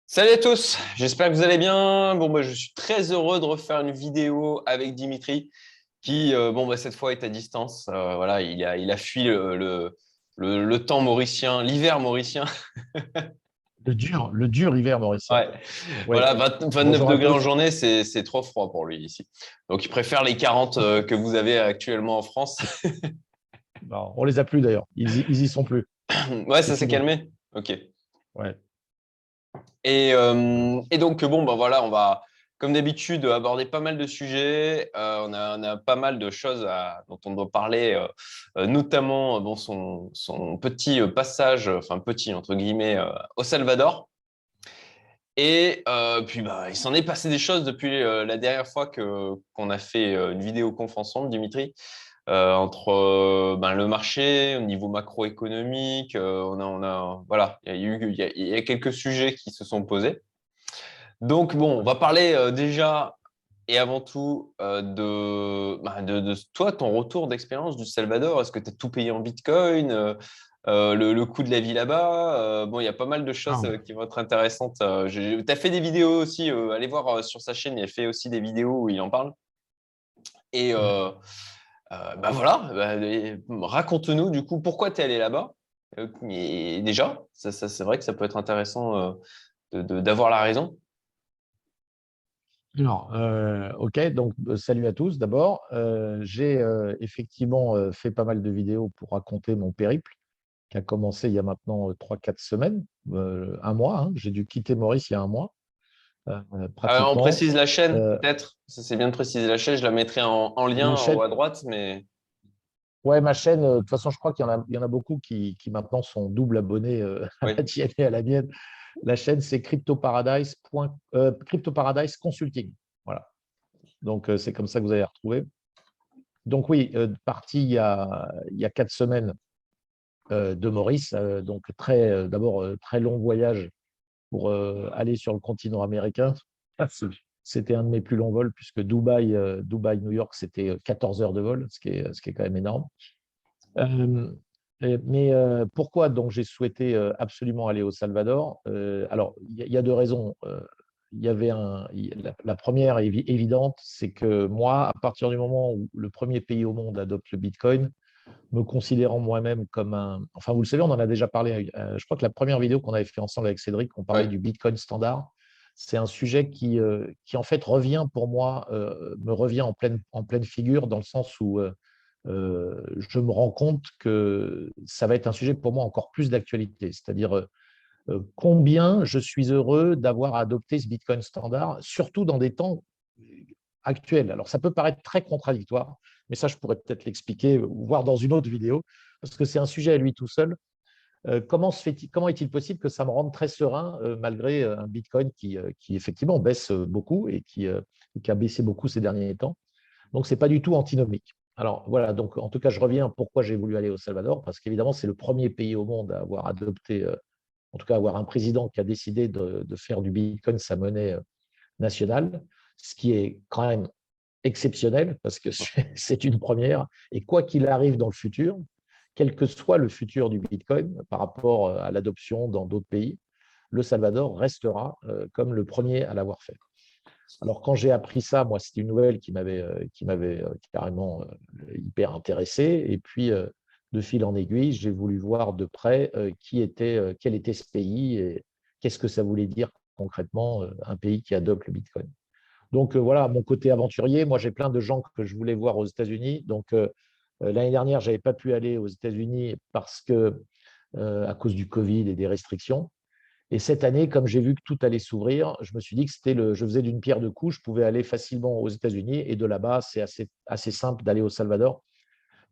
Salut à tous, j'espère que vous allez bien. Moi, je suis très heureux de refaire une vidéo avec Dimitri qui, cette fois est à distance. Voilà, il a fui le temps mauricien, l'hiver mauricien. Le dur hiver mauricien. Ouais. Oui. Voilà, 29 Bonjour à degrés en tous. journée, c'est trop froid pour lui ici. Donc, il préfère les 40 que vous avez actuellement en France. Non, on les a plus d'ailleurs. Ils y sont plus. Ouais, C'est ça s'est fini. calmé. Ok. Ouais. Et donc, voilà, on va, comme d'habitude, aborder pas mal de sujets. On a pas mal de choses dont on doit parler, notamment son petit passage, enfin petit entre guillemets, au Salvador. Et puis, il s'en est passé des choses depuis la dernière fois qu'on a fait une vidéoconf ensemble, Dimitri, entre le marché, au niveau macroéconomique. Voilà, il y a quelques sujets qui se sont posés. Donc, on va parler déjà et avant tout de toi, ton retour d'expérience du Salvador. Est-ce que tu as tout payé en Bitcoin, le coût de la vie là-bas? Il y a pas mal de choses Ah, qui vont être intéressantes. Tu as fait des vidéos aussi, allez voir sur sa chaîne, il a fait aussi des vidéos où il en parle. Et raconte-nous du coup pourquoi tu es allé là-bas. Et déjà, c'est vrai que ça peut être intéressant d'avoir la raison. alors, OK, donc salut à tous d'abord. J'ai effectivement fait pas mal de vidéos pour raconter mon périple qui a commencé il y a maintenant 3-4 semaines, un mois, hein. J'ai dû quitter Maurice il y a un mois, On pratiquement. précise la chaîne, Euh, peut-être. Ça, c'est bien de préciser la chaîne. Je la mettrai en lien la en haut chaîne, à droite, mais ouais, ma chaîne, de toute façon, je crois qu'il y en a beaucoup qui maintenant sont double abonnés à oui. la tienne et à la mienne. La chaîne, c'est Crypto Paradise Consulting. Voilà. Donc, c'est comme ça que vous allez retrouver. Donc, oui, parti il y a 4 semaines de Maurice. Donc, d'abord, très long voyage pour aller sur le continent américain. C'était un de mes plus longs vols, puisque Dubaï, New York, c'était 14 heures de vol, ce qui est quand même énorme. Euh, mais pourquoi donc j'ai souhaité absolument aller au Salvador? Alors, il y a deux raisons. Il y avait la première évidente, c'est que moi, à partir du moment où le premier pays au monde adopte le Bitcoin, me considérant moi-même comme un… Enfin, vous le savez, on en a déjà parlé. Je crois que la première vidéo qu'on avait fait ensemble avec Cédric, on parlait Ouais. du Bitcoin standard. C'est un sujet qui en fait, revient pour moi, me revient en pleine figure, dans le sens où je me rends compte que ça va être un sujet pour moi encore plus d'actualité. C'est-à-dire combien je suis heureux d'avoir adopté ce Bitcoin standard, surtout dans des temps actuels. Alors, ça peut paraître très contradictoire, mais ça, je pourrais peut-être l'expliquer, ou voir dans une autre vidéo, parce que c'est un sujet à lui tout seul. Comment est-il possible que ça me rende très serein malgré un Bitcoin qui effectivement baisse beaucoup et qui a baissé beaucoup ces derniers temps? Donc, ce n'est pas du tout antinomique. Alors voilà, donc en tout cas, je reviens pourquoi j'ai voulu aller au Salvador, parce qu'évidemment, c'est le premier pays au monde à avoir adopté, en tout cas, avoir un président qui a décidé de faire du Bitcoin sa monnaie nationale, ce qui est quand même exceptionnel, parce que c'est une première. Et quoi qu'il arrive dans le futur, quel que soit le futur du Bitcoin par rapport à l'adoption dans d'autres pays, le Salvador restera comme le premier à l'avoir fait. Alors, quand j'ai appris ça, moi, c'était une nouvelle qui m'avait carrément hyper intéressé. Et puis, de fil en aiguille, j'ai voulu voir de près quel était ce pays et qu'est-ce que ça voulait dire concrètement un pays qui adopte le Bitcoin. Donc, voilà, mon côté aventurier, moi, j'ai plein de gens que je voulais voir aux États-Unis. Donc, l'année dernière, je n'avais pas pu aller aux États-Unis parce que, à cause du Covid et des restrictions. Et cette année, comme j'ai vu que tout allait s'ouvrir, je me suis dit que je faisais d'une pierre deux coups. Je pouvais aller facilement aux États-Unis et de là-bas, c'est assez simple d'aller au Salvador,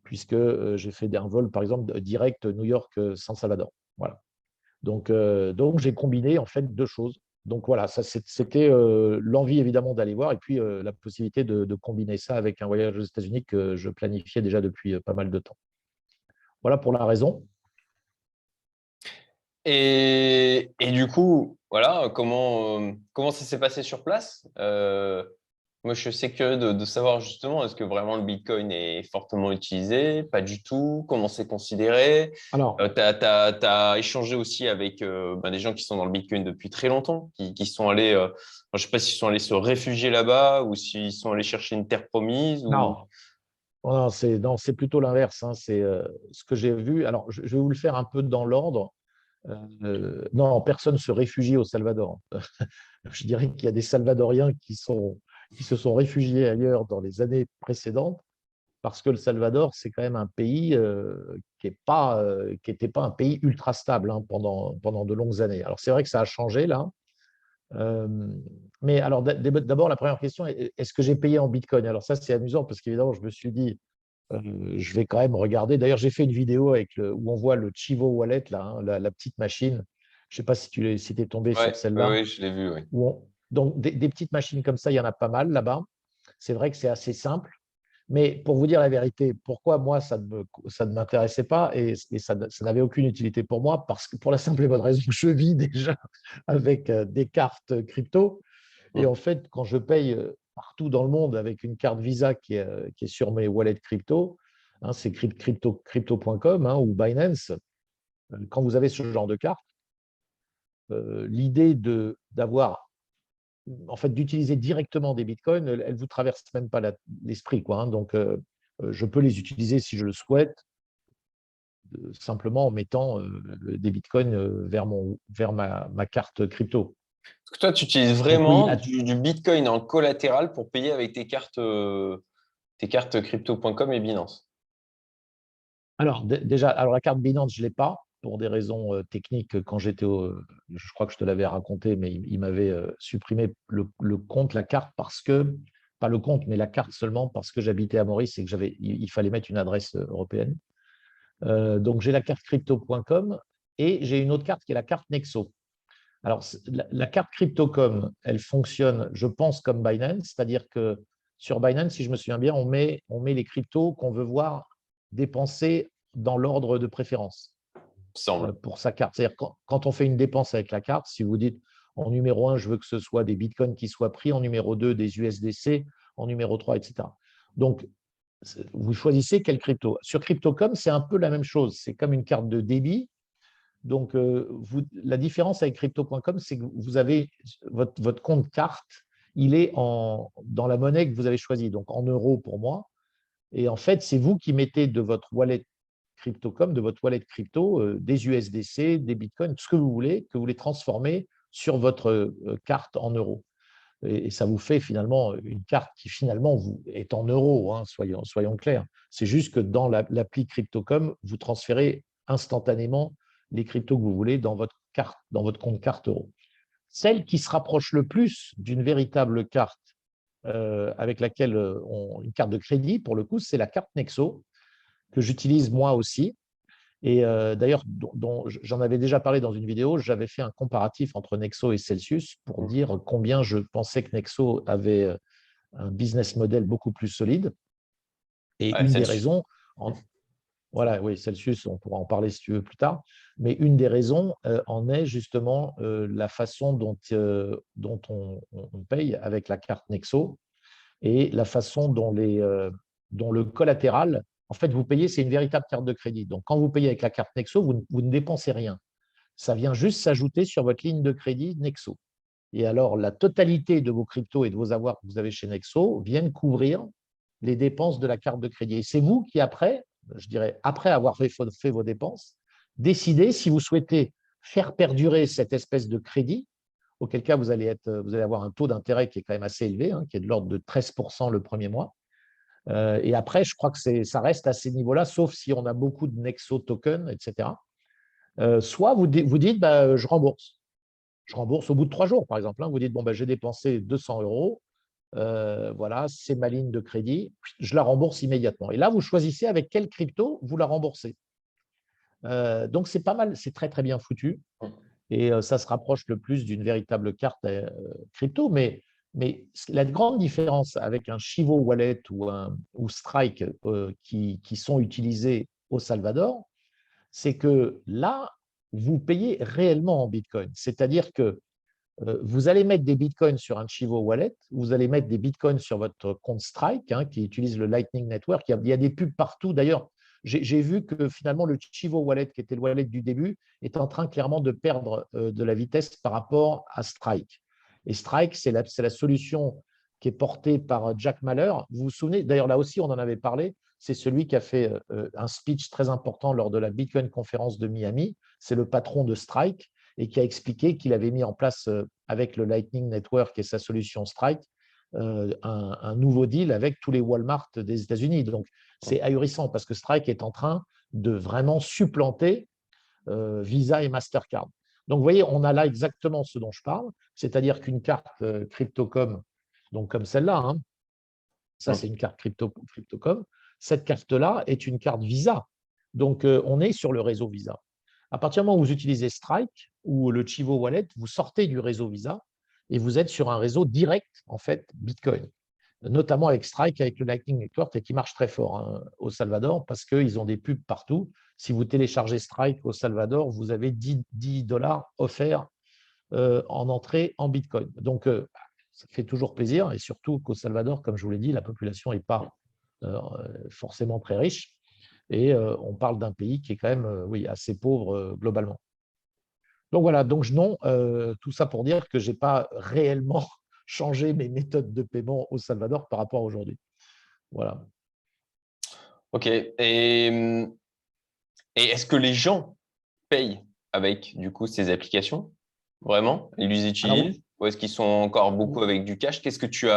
puisque j'ai fait un vol, par exemple, direct New York-San Salvador. Voilà. Donc j'ai combiné en fait deux choses. Donc voilà, ça c'était l'envie évidemment d'aller voir et puis la possibilité de combiner ça avec un voyage aux États-Unis que je planifiais déjà depuis pas mal de temps. Voilà pour la raison. Et du coup, voilà, comment ça s'est passé sur place? Moi, je sais curieux de savoir justement, est-ce que vraiment le Bitcoin est fortement utilisé? Pas du tout. Comment c'est considéré? Alors, Tu as échangé aussi avec des gens qui sont dans le Bitcoin depuis très longtemps, qui sont allés, je ne sais pas s'ils sont allés se réfugier là-bas ou s'ils sont allés chercher une terre promise ou… non, non, c'est plutôt l'inverse, hein. C'est ce que j'ai vu. Alors, je vais vous le faire un peu dans l'ordre. Non, personne ne se réfugie au Salvador. Je dirais qu'il y a des Salvadoriens qui se sont réfugiés ailleurs dans les années précédentes parce que le Salvador, c'est quand même un pays qui n'était pas un pays ultra stable, hein, pendant de longues années. Alors, c'est vrai que ça a changé là. Euh, mais alors, d'abord, la première question, est-ce que j'ai payé en Bitcoin? Alors, ça, c'est amusant parce qu'évidemment, je me suis dit, je vais quand même regarder. D'ailleurs, j'ai fait une vidéo où on voit le Chivo Wallet, là, hein, la petite machine. Je ne sais pas si tu es tombé sur Ouais, oui, celle-là. oui, je l'ai vu, oui. Donc, des petites machines comme ça, il y en a pas mal là-bas. C'est vrai que c'est assez simple. Mais pour vous dire la vérité, pourquoi moi, ça ne m'intéressait pas et ça n'avait aucune utilité pour moi? Parce que pour la simple et bonne raison que je vis déjà avec des cartes crypto. Et en Hum. fait, quand je paye partout dans le monde avec une carte Visa qui est sur mes wallets crypto, hein, c'est crypto.com, hein, ou Binance, quand vous avez ce genre de carte, l'idée d'avoir, en fait, d'utiliser directement des bitcoins, elle ne vous traverse même pas l'esprit, quoi, hein. Donc, je peux les utiliser si je le souhaite, simplement en mettant des bitcoins vers ma carte crypto. Parce que toi, tu utilises Donc oui, vraiment du Bitcoin en collatéral pour payer avec tes cartes crypto.com et Binance. alors déjà, alors la carte Binance, je ne l'ai pas pour des raisons techniques. Quand je crois que je te l'avais raconté, mais il m'avait supprimé le compte, la carte, parce que, pas le compte, mais la carte seulement parce que j'habitais à Maurice et que il fallait mettre une adresse européenne. Donc j'ai la carte crypto.com et j'ai une autre carte qui est la carte Nexo. Alors la carte Crypto.com, elle fonctionne, je pense, comme Binance, c'est-à-dire que sur Binance, si je me souviens bien, on met les cryptos qu'on veut voir dépensés dans l'ordre de préférence Il me semble. pour sa carte. C'est-à-dire quand on fait une dépense avec la carte, si vous dites en numéro 1, je veux que ce soit des bitcoins qui soient pris, en numéro 2, des USDC, en numéro 3, etc. Donc, vous choisissez quel crypto. Sur Crypto.com, c'est un peu la même chose. C'est comme une carte de débit. Donc, la différence avec crypto.com, c'est que vous avez votre compte carte, il est dans la monnaie que vous avez choisie, donc en euros pour moi. Et en fait, c'est vous qui mettez de votre wallet crypto.com, de votre wallet crypto, des USDC, des bitcoins, tout ce que vous voulez, que vous les transformez sur votre carte en euros. Et ça vous fait finalement une carte qui finalement est en euros, hein, soyons clairs. C'est juste que dans l'appli Crypto.com, vous transférez instantanément les cryptos que vous voulez dans votre compte carte euro. Celle qui se rapproche le plus d'une véritable carte avec laquelle une carte de crédit, pour le coup, c'est la carte Nexo, que j'utilise moi aussi. Et d'ailleurs, j'en avais déjà parlé dans une vidéo, j'avais fait un comparatif entre Nexo et Celsius pour dire combien je pensais que Nexo avait un business model beaucoup plus solide. Et Ouais, une c'est des dessus. raisons, voilà, oui, Celsius, on pourra en parler si tu veux plus tard, mais une des raisons en est justement la façon dont on paye avec la carte Nexo et la façon dont le collatéral, en fait, vous payez, c'est une véritable carte de crédit. Donc, quand vous payez avec la carte Nexo, vous ne dépensez rien. Ça vient juste s'ajouter sur votre ligne de crédit Nexo. Et alors, la totalité de vos cryptos et de vos avoirs que vous avez chez Nexo viennent couvrir les dépenses de la carte de crédit. Et c'est vous qui, après, je dirais, après avoir fait vos dépenses, décidez si vous souhaitez faire perdurer cette espèce de crédit, auquel cas vous allez avoir un taux d'intérêt qui est quand même assez élevé, hein, qui est de l'ordre de 13% le premier mois. Et après, je crois que ça reste à ces niveaux-là, sauf si on a beaucoup de Nexo tokens, etc. Soit vous dites, bah, je rembourse. Je rembourse au bout de 3 jours, par exemple, hein. Vous dites, bon, bah, j'ai dépensé 200 euros, voilà, c'est ma ligne de crédit, je la rembourse immédiatement. Et là, vous choisissez avec quelle crypto vous la remboursez. Donc, c'est pas mal, c'est très, très bien foutu. Et ça se rapproche le plus d'une véritable carte crypto. Mais la grande différence avec un Chivo Wallet ou Strike qui sont utilisés au Salvador, c'est que là, vous payez réellement en Bitcoin. C'est-à-dire que Vous allez mettre des bitcoins sur un Chivo Wallet, vous allez mettre des bitcoins sur votre compte Strike, hein, qui utilise le Lightning Network. Il y a des pubs partout. D'ailleurs, j'ai vu que finalement, le Chivo Wallet, qui était le wallet du début, est en train clairement de perdre de la vitesse par rapport à Strike. Et Strike, c'est la solution qui est portée par Jack Mallers. Vous vous souvenez, d'ailleurs, là aussi, on en avait parlé. C'est celui qui a fait un speech très important lors de la Bitcoin conférence de Miami. C'est le patron de Strike et qui a expliqué qu'il avait mis en place, avec le Lightning Network et sa solution Strike, un nouveau deal avec tous les Walmart des États-Unis. Donc, c'est ahurissant parce que Strike est en train de vraiment supplanter Visa et Mastercard. Donc, vous voyez, on a là exactement ce dont je parle, c'est-à-dire qu'une carte Cryptocom, donc comme celle-là, hein, ça c'est une carte Cryptocom, cette carte-là est une carte Visa. Donc, on est sur le réseau Visa. À partir du moment où vous utilisez Strike ou le Chivo Wallet, vous sortez du réseau Visa et vous êtes sur un réseau direct, en fait, Bitcoin. Notamment avec Strike, avec le Lightning Network, et qui marche très fort, hein, au Salvador, parce qu'ils ont des pubs partout. Si vous téléchargez Strike au Salvador, vous avez 10 dollars offerts en entrée en Bitcoin. Donc, ça fait toujours plaisir, et surtout qu'au Salvador, comme je vous l'ai dit, la population n'est pas forcément très riche. Et on parle d'un pays qui est quand même oui, assez pauvre globalement. Donc voilà, donc non, tout ça pour dire que je n'ai pas réellement changé mes méthodes de paiement au Salvador par rapport à aujourd'hui. Voilà. Ok. Et est-ce que les gens payent avec du coup ces applications? Vraiment? Ils les Alors, utilisent? Ou est-ce qu'ils sont encore beaucoup avec du cash? Qu'est-ce que tu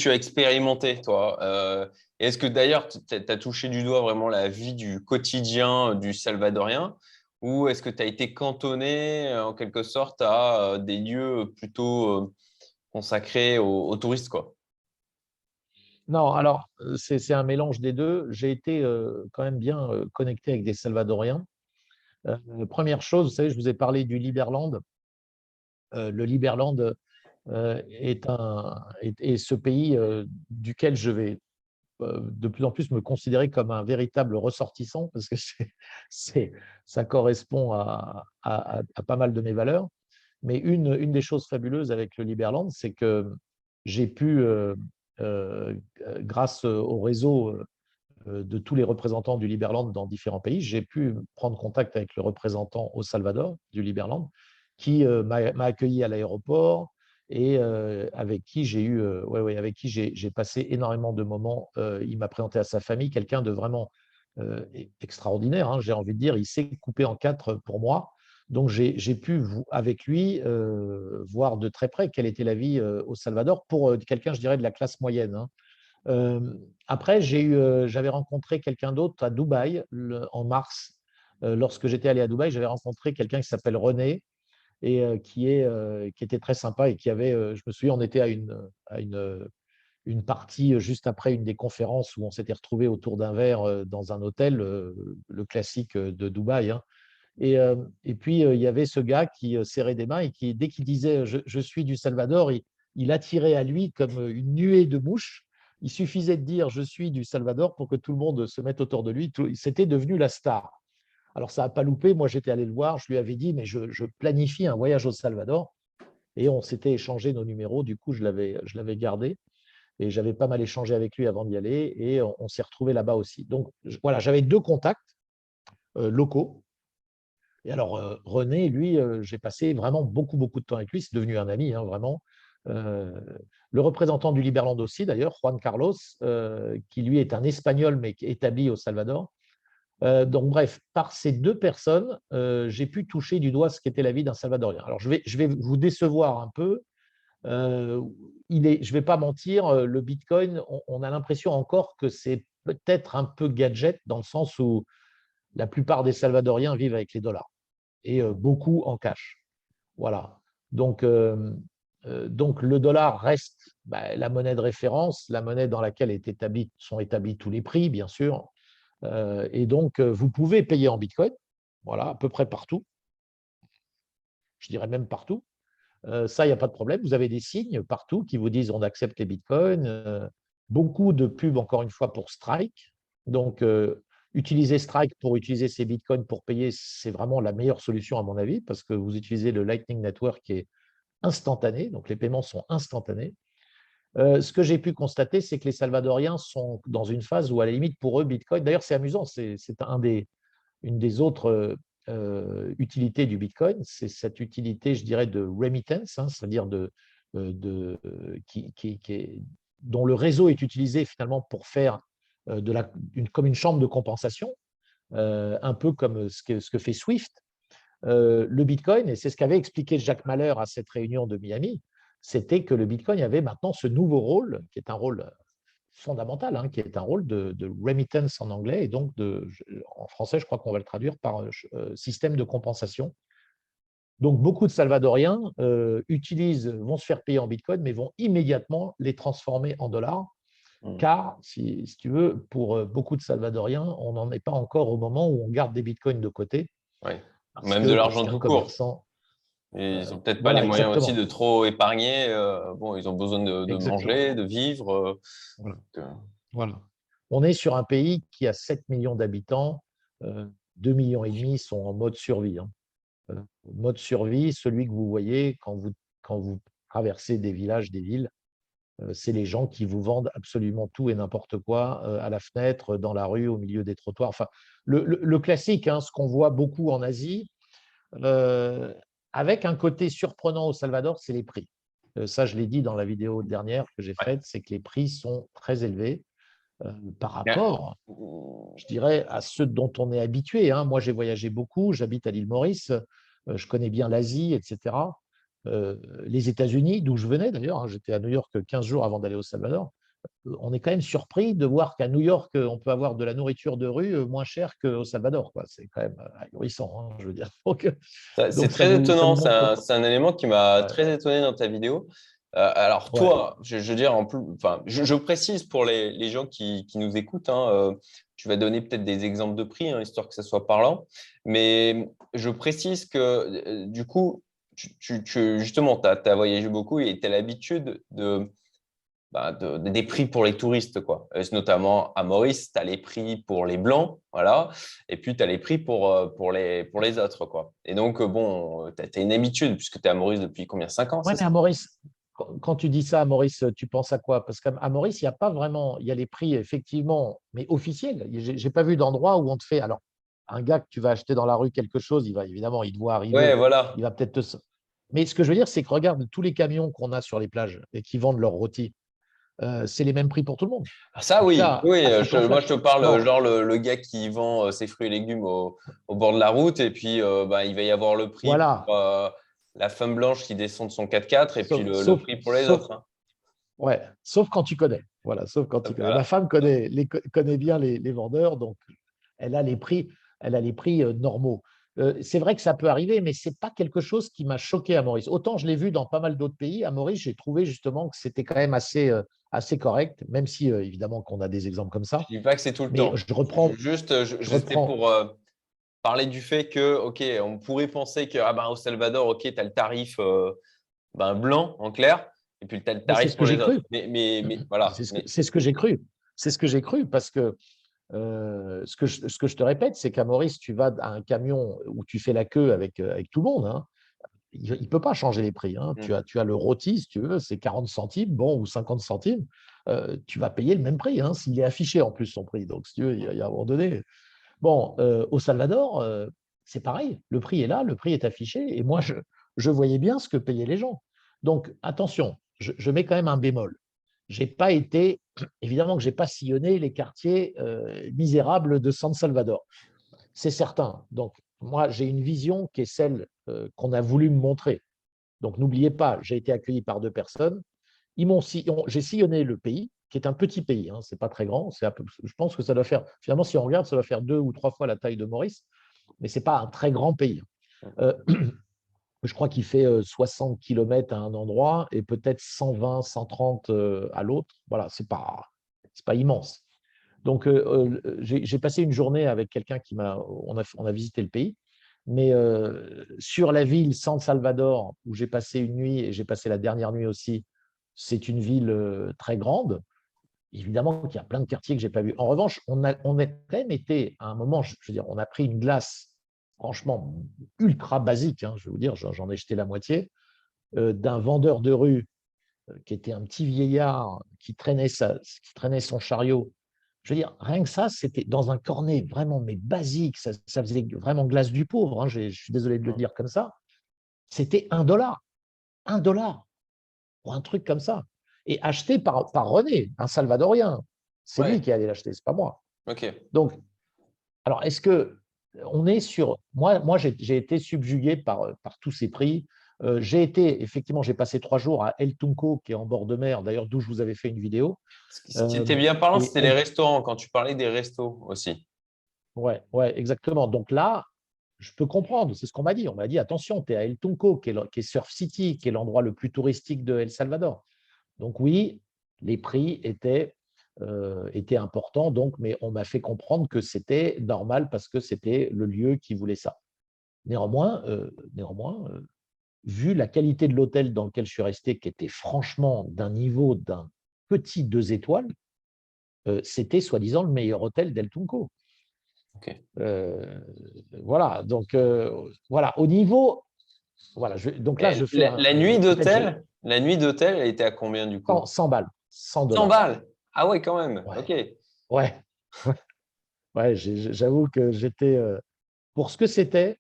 as expérimenté, toi? Et est-ce que d'ailleurs, tu as touché du doigt vraiment la vie du quotidien du Salvadorien? Ou est-ce que tu as été cantonné en quelque sorte à des lieux plutôt consacrés aux touristes, quoi? non, alors, c'est un mélange des deux. J'ai été quand même bien connecté avec des Salvadoriens. Première chose, vous savez, je vous ai parlé du Liberland. Le Liberland est ce pays duquel je vais de plus en plus me considérer comme un véritable ressortissant parce que ça correspond à pas mal de mes valeurs. Mais une des choses fabuleuses avec le Liberland, c'est que j'ai pu, grâce au réseau de tous les représentants du Liberland dans différents pays, j'ai pu prendre contact avec le représentant au Salvador du Liberland qui m'a accueilli à l'aéroport et avec qui avec qui j'ai passé énormément de moments. Il m'a présenté à sa famille, quelqu'un de vraiment extraordinaire, hein, j'ai envie de dire. Il s'est coupé en quatre pour moi. Donc, j'ai pu, avec lui, voir de très près quelle était la vie au Salvador pour quelqu'un, je dirais, de la classe moyenne, hein. Après, j'avais rencontré quelqu'un d'autre à Dubaï en mars. Lorsque j'étais allé à Dubaï, j'avais rencontré quelqu'un qui s'appelle René et qui était très sympa et qui avait, je me souviens, on était à une partie juste après une des conférences où on s'était retrouvés autour d'un verre dans un hôtel, le classique de Dubaï, hein. Et puis, il y avait ce gars qui serrait des mains et qui, dès qu'il disait je suis du Salvador, il attirait à lui comme une nuée de mouches. Il suffisait de dire je suis du Salvador pour que tout le monde se mette autour de lui. C'était devenu la star. Alors, ça n'a pas loupé. Moi, j'étais allé le voir. Je lui avais dit, mais je planifie un voyage au Salvador. Et on s'était échangé nos numéros. Du coup, je l'avais gardé. Et j'avais pas mal échangé avec lui avant d'y aller. Et on s'est retrouvés là-bas aussi. Donc, voilà, j'avais deux contacts locaux. Et alors, René, lui, j'ai passé vraiment beaucoup, beaucoup de temps avec lui. C'est devenu un ami, hein, vraiment. Euh, le représentant du Liberland aussi, d'ailleurs, Juan Carlos, qui lui est un Espagnol, mais qui est établi au Salvador. Donc, bref, par ces deux personnes, j'ai pu toucher du doigt ce qu'était la vie d'un Salvadorien. Alors, je vais vous décevoir un peu. Je ne vais pas mentir, le Bitcoin, on a l'impression encore que c'est peut-être un peu gadget, dans le sens où la plupart des Salvadoriens vivent avec les dollars et beaucoup en cash. Voilà. Donc le dollar reste la monnaie de référence, la monnaie dans laquelle sont établis tous les prix, bien sûr. Et donc, vous pouvez payer en Bitcoin, voilà, à peu près partout, je dirais même partout. Ça, il n'y a pas de problème. Vous avez des signes partout qui vous disent on accepte les Bitcoins. Beaucoup de pubs, encore une fois, pour Strike. Donc, utiliser Strike pour utiliser ces Bitcoins pour payer, c'est vraiment la meilleure solution à mon avis, parce que vous utilisez le Lightning Network qui est instantané, donc les paiements sont instantanés. Ce que j'ai pu constater, c'est que les Salvadoriens sont dans une phase où, à la limite, pour eux, Bitcoin, d'ailleurs, c'est amusant, c'est une des autres utilités du Bitcoin, c'est cette utilité, je dirais, de remittance, hein, c'est-à-dire dont le réseau est utilisé finalement pour faire comme une chambre de compensation, un peu comme ce que fait Swift. Le Bitcoin, et c'est ce qu'avait expliqué Jacques Malleur à cette réunion de Miami, c'était que le Bitcoin avait maintenant ce nouveau rôle, qui est un rôle fondamental, hein, qui est un rôle de remittance en anglais, et donc en français, je crois qu'on va le traduire par système de compensation. Donc, beaucoup de Salvadoriens vont se faire payer en Bitcoin, mais vont immédiatement les transformer en dollars, car, si tu veux, pour beaucoup de Salvadoriens, on n'en est pas encore au moment où on garde des Bitcoins de côté, Ouais. Même de parce l'argent qu'un tout court. commerçant… Et ils n'ont peut-être pas les voilà, moyens aussi exactement. de trop épargner. Bon, ils ont besoin de Exactement. manger, de vivre. Voilà. Donc, Voilà. On est sur un pays qui a 7 millions d'habitants, 2,5 millions sont en mode survie, hein. Mode survie, celui que vous voyez quand vous traversez des villages, des villes, c'est les gens qui vous vendent absolument tout et n'importe quoi à la fenêtre, dans la rue, au milieu des trottoirs. Enfin, le classique, hein, ce qu'on voit beaucoup en Asie, avec un côté surprenant au Salvador, c'est les prix. Ça, je l'ai dit dans la vidéo dernière que j'ai ouais. faite, c'est que les prix sont très élevés par Bien. rapport, je dirais, à ceux dont on est habitué, hein. Moi, j'ai voyagé beaucoup, j'habite à l'île Maurice, je connais bien l'Asie, etc. Les États-Unis, d'où je venais d'ailleurs, hein, j'étais à New York 15 jours avant d'aller au Salvador. On est quand même surpris de voir qu'à New York, on peut avoir de la nourriture de rue moins chère qu'au Salvador, quoi. C'est quand même ahurissant, hein, je veux dire. C'est Donc très ça vous étonnant. montre. C'est un élément qui m'a Ouais, très étonné dans ta vidéo. Alors ouais, toi, je veux dire, enfin, je précise pour les gens qui nous écoutent, hein, tu vas donner peut-être des exemples de prix, hein, histoire que ça soit parlant. Mais je précise que du coup, justement, tu as voyagé beaucoup et tu as l'habitude des prix pour les touristes, quoi. Notamment à Maurice, tu as les prix pour les blancs, voilà, et puis tu as les prix pour les autres, quoi. Et donc, bon, tu as une habitude, puisque tu es à Maurice depuis combien? 5 ans, ouais, c'est mais ça? à Maurice, quand tu dis ça à Maurice, tu penses à quoi? Parce qu'à Maurice, il n'y a pas vraiment, il y a les prix effectivement, mais officiels. J'ai pas vu d'endroit où on te fait. Alors, un gars que tu vas acheter dans la rue quelque chose, il va évidemment, il te voit Ouais, arriver, voilà. il va peut-être te. Mais ce que je veux dire, c'est que regarde tous les camions qu'on a sur les plages et qui vendent leurs rôtis, c'est les mêmes prix pour tout le monde. Ah, ça, En tout oui, cas, oui. à cette Moi, place-là. je te parle, Bon, genre, le gars qui vend ses fruits et légumes au bord de la route, et puis il va y avoir le prix voilà. pour la femme blanche qui descend de son 4x4, et puis Sauf, le sauf, prix pour les sauf, autres, hein. ouais, sauf quand tu connais. Voilà, sauf quand tu connais. Ma Voilà. femme connaît bien les vendeurs, donc elle a les prix, elle a les prix normaux. C'est vrai que ça peut arriver, mais c'est pas quelque chose qui m'a choqué à Maurice. Autant je l'ai vu dans pas mal d'autres pays, à Maurice, j'ai trouvé justement que c'était quand même assez correct, même si évidemment qu'on a des exemples comme Je ça. dis pas que c'est tout le Mais temps. je reprends, Juste, je c'était reprends. pour parler du fait que, OK, on pourrait penser que au Salvador, OK, tu as le tarif blanc en clair, et puis tu as le Mais c'est tarif ce que pour j'ai les cru. autres. Mais voilà. C'est ce que j'ai cru. C'est ce que j'ai cru parce que ce que je te répète, c'est qu'à Maurice, tu vas à un camion où tu fais la queue avec tout le monde, hein. Il ne peut pas changer les prix, hein. Hmm. Tu as le rôti, si tu veux, c'est 40 centimes, bon, ou 50 centimes. Tu vas payer le même prix, hein, s'il est affiché en plus son prix. Donc, si tu veux, il y a un moment donné. Bon, au Salvador, c'est pareil. Le prix est là, le prix est affiché. Et moi, je voyais bien ce que payaient les gens. Donc, attention, je mets quand même un bémol. J'ai pas été, évidemment que j'ai pas sillonné les quartiers misérables de San Salvador. C'est certain. Donc, moi, j'ai une vision qui est celle qu'on a voulu me montrer. Donc, n'oubliez pas, j'ai été accueilli par deux personnes. J'ai sillonné le pays, qui est un petit pays, hein, c'est pas très grand. Je pense que ça doit faire, finalement, si on regarde, ça doit faire 2 ou 3 fois la taille de Maurice, mais c'est pas un très grand pays. Euh, je crois qu'il fait 60 km à un endroit et peut-être 120, 130 à l'autre. Voilà, c'est pas immense. Donc, j'ai passé une journée avec quelqu'un on a visité le pays, mais sur la ville San Salvador, où j'ai passé une nuit et j'ai passé la dernière nuit aussi, c'est une ville très grande. Évidemment qu'il y a plein de quartiers que j'ai pas vus. En revanche, on a quand même été à un moment, je veux dire, on a pris une glace, franchement, ultra basique, hein, je vais vous dire, j'en ai jeté la moitié. d'un vendeur de rue qui était un petit vieillard qui traînait son chariot. Je veux dire, rien que ça, c'était dans un cornet vraiment mais basique, ça faisait vraiment glace du pauvre, hein, je suis désolé de le dire comme ça. C'était $1, $1 pour un truc comme ça. Et acheté par René, un Salvadorien. C'est lui Ouais. qui allait l'acheter, c'est pas moi. Ok. Donc, alors, est-ce que on est sur. Moi j'ai été subjugué par tous ces prix. Effectivement, j'ai passé 3 jours à El Tunco, qui est en bord de mer, d'ailleurs, d'où je vous avais fait une vidéo. Ce qui Euh, était bien parlant, et c'était les restaurants, quand tu parlais des restos aussi. ouais, ouais, exactement. Donc là, je peux comprendre, c'est ce qu'on m'a dit. On m'a dit, attention, tu es à El Tunco, qui est Surf City, qui est l'endroit le plus touristique de El Salvador. Donc oui, les prix étaient importants, donc, mais on m'a fait comprendre que c'était normal parce que c'était le lieu qui voulait ça. Néanmoins, vu la qualité de l'hôtel dans lequel je suis resté, qui était franchement d'un niveau d'un petit 2 étoiles, c'était soi-disant le meilleur hôtel d'El Tunco. Ok. Euh, voilà, donc voilà, au niveau, voilà, donc là, Et je fais peut-être la nuit d'hôtel, elle était à combien du coup? 100 balles, 100 100 dollars. balles. Ah ouais, quand même. Ouais, Ok. ouais, ouais, j'avoue que j'étais, pour ce que c'était,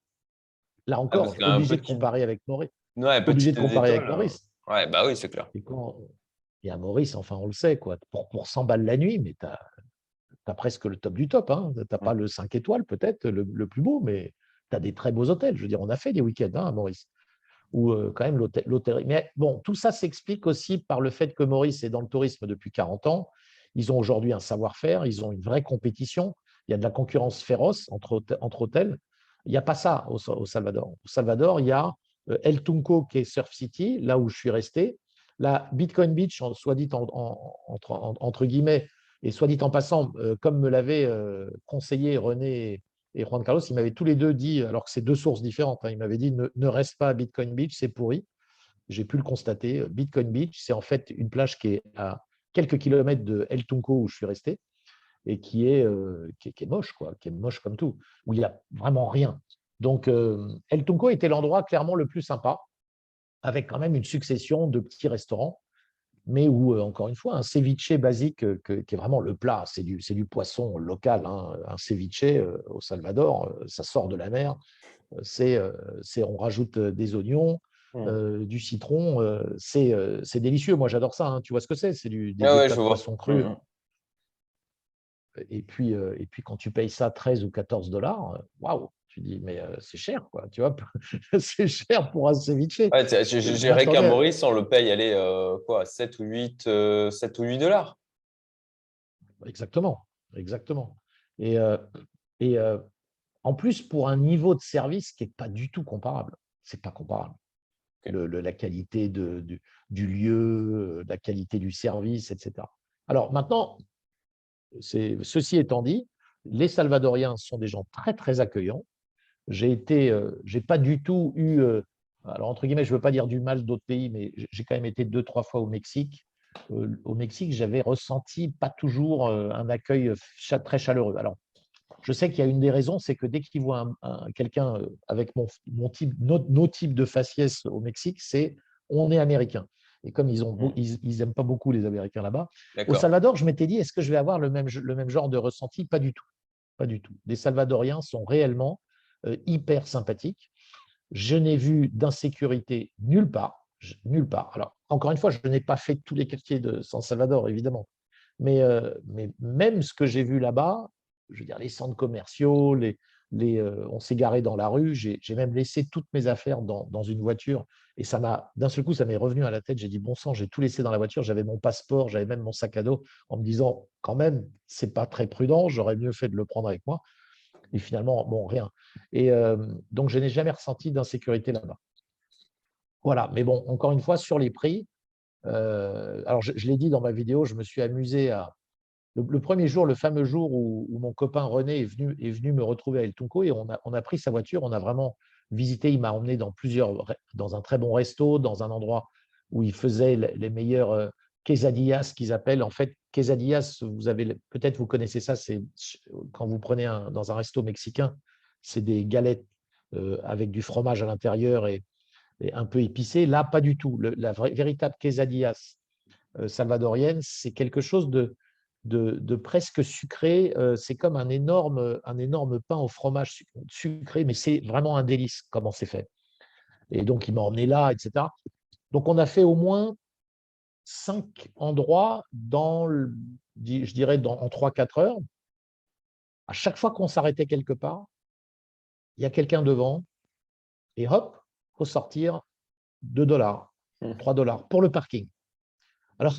là Ah, parce encore, qu'un obligé de petit, comparer avec Maurice. ouais, petit Obligé de deux comparer avec étoiles. Maurice. Ouais, bah oui, c'est clair. Et à Maurice, enfin, on le sait, quoi. Pour 100 balles la nuit, mais tu as presque le top du top. Hein. Tu n'as Mm. pas le 5 étoiles, peut-être, le plus beau, mais tu as des très beaux hôtels. Je veux dire, on a fait des week-ends hein, à Maurice, où quand même l'hôtellerie. Mais bon, tout ça s'explique aussi par le fait que Maurice est dans le tourisme depuis 40 ans. Ils ont aujourd'hui un savoir-faire, ils ont une vraie compétition. Il y a de la concurrence féroce entre hôtels. Il n'y a pas ça au Salvador. Au Salvador, il y a El Tunco, qui est Surf City, là où je suis resté. La Bitcoin Beach, soit dit entre guillemets, et soit dit en passant, comme me l'avait conseillé René et Juan Carlos, ils m'avaient tous les deux dit, alors que c'est deux sources différentes, hein, ils m'avaient dit ne reste pas à Bitcoin Beach, c'est pourri. J'ai pu le constater. Bitcoin Beach, c'est en fait une plage qui est à quelques kilomètres de El Tunco où je suis resté et qui est moche, quoi, qui est moche comme tout, où il n'y a vraiment rien. Donc, El Tunco était l'endroit clairement le plus sympa, avec quand même une succession de petits restaurants, mais où, encore une fois, un ceviche basique, qui est vraiment le plat, c'est du poisson local. Hein. Un ceviche au Salvador, ça sort de la mer. On rajoute des oignons, Mm. du citron. C'est délicieux. Moi, j'adore ça. Hein. Tu vois ce que c'est? C'est Ouais, des ouais, plats je de vois. poisson Mm, cru. mm. Et puis, quand tu payes ça 13 ou 14 dollars, waouh, tu dis, mais c'est cher, quoi. Tu vois, c'est cher pour un ceviche. Ouais, je Je dirais qu'à m'attendais. Maurice, on le paye, allez, quoi, 7 ou 8 dollars. Exactement, exactement. Et, euh, et en plus, pour un niveau de service qui n'est pas du tout comparable. C'est pas comparable. Ok. La qualité du lieu, la qualité du service, etc. Alors maintenant, ceci étant dit, les Salvadoriens sont des gens très, très accueillants. J'ai pas du tout eu, alors entre guillemets, je ne veux pas dire du mal d'autres pays, mais j'ai quand même été 2, 3 fois au Mexique. Au Mexique, j'avais ressenti pas toujours un accueil très chaleureux. Alors, je sais qu'il y a une des raisons, c'est que dès qu'ils voient quelqu'un avec nos types de faciès au Mexique, c'est on est américain. Et comme Mm. ils aiment pas beaucoup les Américains là-bas, au D'accord. Salvador, je m'étais dit, est-ce que je vais avoir le même genre de ressenti? Pas du tout. Pas du tout. Les Salvadoriens sont réellement hyper sympathiques. Je n'ai vu d'insécurité nulle part. Nulle part. Alors, encore une fois, je n'ai pas fait tous les quartiers de San Salvador, évidemment. Mais même ce que j'ai vu là-bas, je veux dire, les centres commerciaux, on s'est garé dans la rue, j'ai même laissé toutes mes affaires dans une voiture. Et d'un seul coup, ça m'est revenu à la tête. J'ai dit, bon sang, j'ai tout laissé dans la voiture. J'avais mon passeport, j'avais même mon sac à dos, en me disant, quand même, c'est pas très prudent, j'aurais mieux fait de le prendre avec moi. Et finalement, bon, rien. Et donc, je n'ai jamais ressenti d'insécurité là-bas. Voilà. Mais bon, encore une fois, sur les prix, alors je l'ai dit dans ma vidéo, je me suis amusé le premier jour, le fameux jour où mon copain René est venu me retrouver à El Tunco et on a pris sa voiture, on a vraiment visité, il m'a emmené dans un très bon resto, dans un endroit où il faisait les meilleurs quesadillas qu'ils appellent. En fait, quesadillas, peut-être vous connaissez ça, c'est quand vous prenez dans un resto mexicain, c'est des galettes avec du fromage à l'intérieur et un peu épicée. Là, pas du tout. La véritable quesadillas salvadorienne, c'est quelque chose de presque sucré. C'est comme un énorme pain au fromage sucré, mais c'est vraiment un délice comment c'est fait. Et donc, il m'a emmené là, etc. Donc, on a fait au moins 5 endroits je dirais, en 3-4 heures. À chaque fois qu'on s'arrêtait quelque part, il y a quelqu'un devant et hop, il faut sortir 2 $, 3 $ pour le parking. Alors,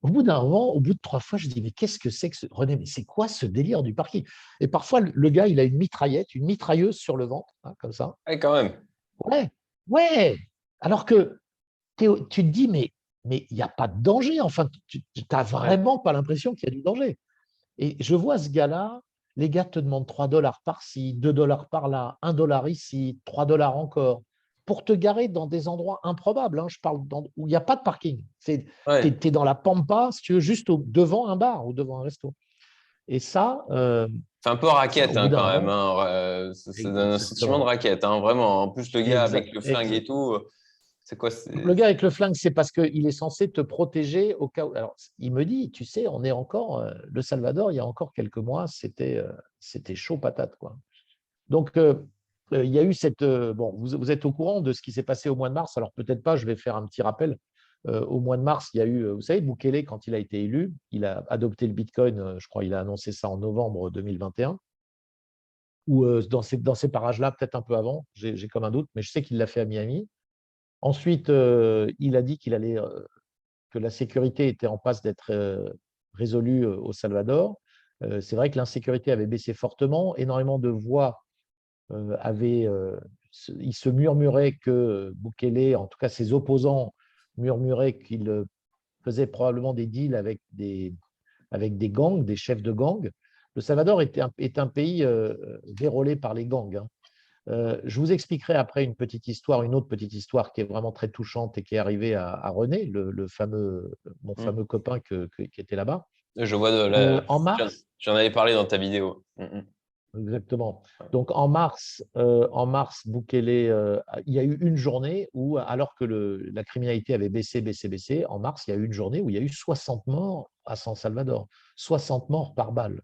au bout d'un moment, au bout de 3 fois, je dis, mais qu'est-ce que c'est que René, mais c'est quoi ce délire du parking? Et parfois, le gars, il a une mitraillette, une mitrailleuse sur le ventre, hein, comme ça. Ouais, quand même. Ouais, ouais. Alors que tu te dis, mais il n'y a pas de danger. Enfin, tu n'as Ouais. vraiment pas l'impression qu'il y a du danger. Et je vois ce gars-là, les gars te demandent 3 $ par-ci, 2 $ par-là, 1 $ ici, 3 $ encore, pour te garer dans des endroits improbables. Hein. Je parle où il n'y a pas de parking. Tu Ouais. es dans la pampa, si tu veux, juste devant un bar ou devant un resto. Et ça, C'est un peu ça raquette au bout d'un quand même, moment, hein. C'est un sentiment de exactement. raquette, hein, vraiment. En plus, le gars avec Exact, le flingue et exact. tout, c'est quoi? Le gars avec le flingue, c'est parce qu'il est censé te protéger au cas où. Alors, il me dit, tu sais, on est encore, le Salvador, il y a encore quelques mois, c'était chaud patate, quoi. Donc, il y a eu cette. Bon, vous êtes au courant de ce qui s'est passé au mois de mars. Alors, peut-être pas, je vais faire un petit rappel. Au mois de mars, il y a eu, vous savez, Bukele, quand il a été élu, il a adopté le Bitcoin, je crois, il a annoncé ça en novembre 2021, ou dans ces parages-là, peut-être un peu avant, j'ai comme un doute, mais je sais qu'il l'a fait à Miami. Ensuite, il a dit que la sécurité était en passe d'être résolue au Salvador. C'est vrai que l'insécurité avait baissé fortement, énormément de voix il se murmurait que Bukele, en tout cas ses opposants, murmuraient qu'il faisait probablement des deals avec des gangs, des chefs de gangs. Le Salvador est un pays vérolé par les gangs. Hein. Je vous expliquerai après une autre petite histoire qui est vraiment très touchante et qui est arrivée à René, mon Hmm. fameux copain qui était là-bas. Je vois En mars, j'en avais parlé dans ta vidéo. exactement. Donc en mars, Bukele, il y a eu une journée où, alors que la criminalité avait baissé, en mars, il y a eu une journée où il y a eu 60 morts à San Salvador, 60 morts par balle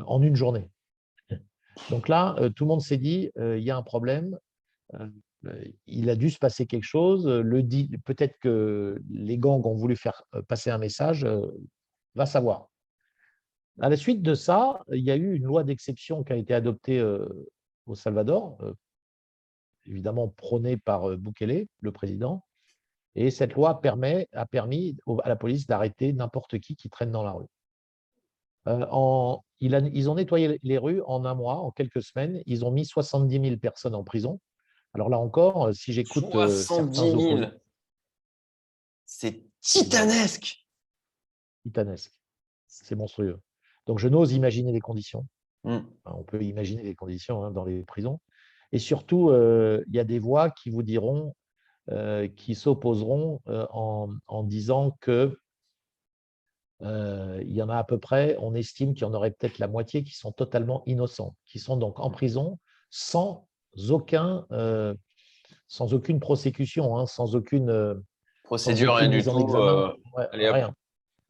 en une journée. Donc là, tout le monde s'est dit, il y a un problème, euh, il a dû se passer quelque chose, peut-être que les gangs ont voulu faire passer un message, va savoir. À la suite de ça, il y a eu une loi d'exception qui a été adoptée au Salvador, évidemment prônée par Bukele, le président. Et cette loi a permis à la police d'arrêter n'importe qui traîne dans la rue. Ils ont nettoyé les rues en un mois, en quelques semaines. Ils ont mis 70 000 personnes en prison. Alors là encore, si j'écoute certains 70 000, opposants, c'est c'est titanesque. titanesque, c'est monstrueux. Donc je n'ose imaginer les conditions. Hmm. Enfin, on peut imaginer les conditions dans les prisons. Et surtout, il y a des voix qui vous diront, qui s'opposeront en disant que il y en a à peu près, on estime qu'il y en aurait peut-être la moitié qui sont totalement innocents, qui sont donc en prison sans aucun, sans aucune prosécution, hein, sans Procédure, rien aucune du mise en tout. examen, ouais, Allez hop. rien.